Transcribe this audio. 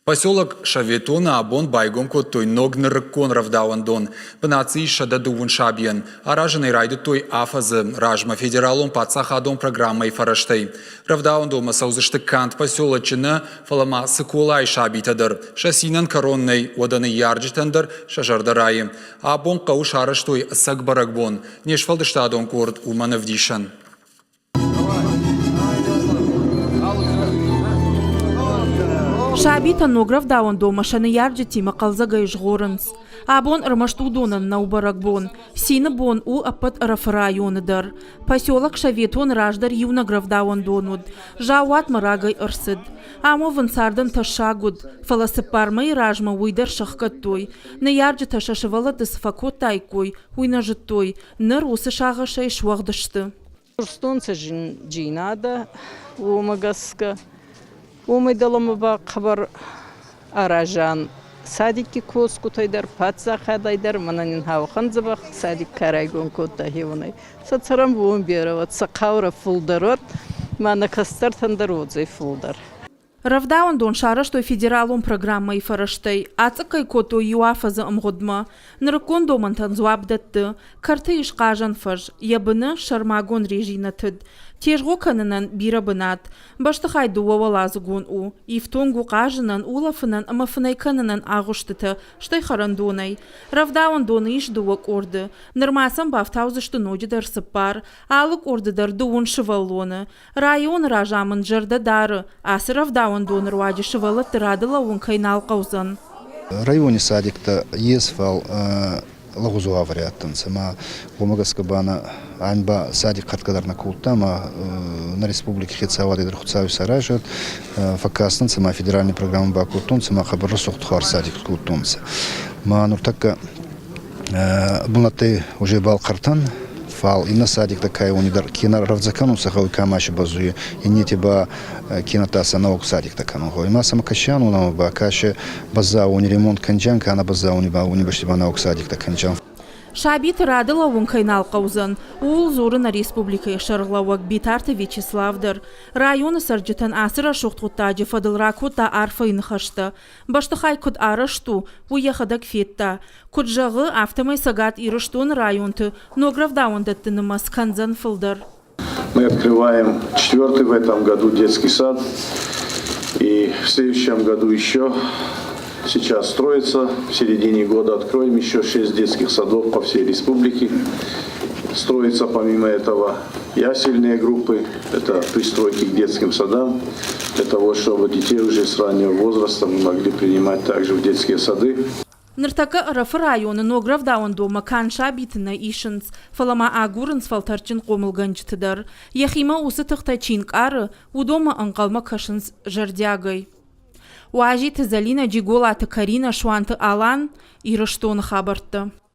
Поселок Советоны, Абон, байгом, кодтой, Нырыккон, Рәвдауәндон, Бынат дувун шабийән, Аразын, райдыдтой, афәйдзы, размæ, федералон, паддзахадон, программәйы фæрәзтәй. Рәвдауәндонмæ цәудзысты канд поселочыны Фәләмә Цыколайы Сабитәдір, синән кәроннәй уәдә ныййарджытәндір, зәрдә райы. Абон қауш арыштой сәгбаракбон, нешфалдыштадон корд уманывдишән. Сабитæн Рәвдауәндонмæ ныййарджытәй мақалзага ижғорынс. Абон ырмаштудонын наубаракбон. Сины бон у апат районыдыр. Поселок Советоны раждар юна Рәвдауәндонуд. Жауат марагай ырсыд. Амо вынсардын ташагуд. Фәләсіпармай размæ уйдар шахкаттой. Ныййарджытәй шашывалатыс кодтой, уйнажыттой. Ныр усы шағашай шуағдышты. Стонца жинада у магаска. Умайдаламыба қабар аражан садикки коз кутайдар паддзахадайдар мананин хавханзыбах садик карайгон кодта хевунай сацарам буун берават сақаура фулдарот мана кастар тандародзай фулдар. Рәвдауәндон шарыштой федералон программәйы фæрәзтәй. Ацыкай кодтой юафазы ымғодма. Нырыккон домантан зуабдатты. Карты ишқажан фаж. Ябыны шармагон режинатыд. Тежго канынан бира Бынат. Баштықай дуавалазыгон у. Ифтонгу қажынан улафынан амафынай канынан ағыштыты. Штай харандонай. Рәвдауәндоны иш дуак орды. Нырмасан бафтаузышты нодидар сыпар. Алык ордыдар дуын шывалоны. Район ражамын жырда дары. Асы Рәвдауәндон руаджи шывалат радыла ункайнал қаузан. Районе садикта есфал лагузуа вариаттан сама бумагаска бана анба садик хаткадарна култама на республике хәрзтәй дер хуцау саражат факастан сама федеральный программа ба култун сама хабарлы сохтхар садик култунса ма нуртакка Бынаты уже бал картан фал инна садик такая унидар кина равзакану сахау камаши базуе и не тебя кинотаса наук садик такану хой ма сама кашану на ба каше база уни ремонт канджан кана база уни ба уни баштиба наук садик таканджан. Сабитæ радыла ункайнал қаузан. Ул зорына республика шарғлауак битарты Вячеславдыр. Районы сарджытан асыра шоқтғыттаджы фадылра кодта арфайын хашты. Баштықай код арышту, уяхадак фетта. Код жағы автомай сагат ирыштон районты, но Рәвдауәндонмæ канзан фылдыр. Мы открываем 4-й в этом году детский сад. И в следующем году еще. Сейчас строится, в середине года откроем еще 6 детских садов по всей республике. Строится помимо этого ясельные группы, это пристройки к детским садам, для того, чтобы детей уже с раннего возраста мы могли принимать также в детские сады. Ныртака ырыфы районы Рәвдауәндонмæ кан Сабитæнä ишынс, Фәләмә агурынс фалтарчын қомылғанчытыдар. Яхима усы тықтачинк ары, удома аңқалма кашынс жардягай. Уажи тізалина джиголаты Карина шуанты алан ирыштоны хабарты.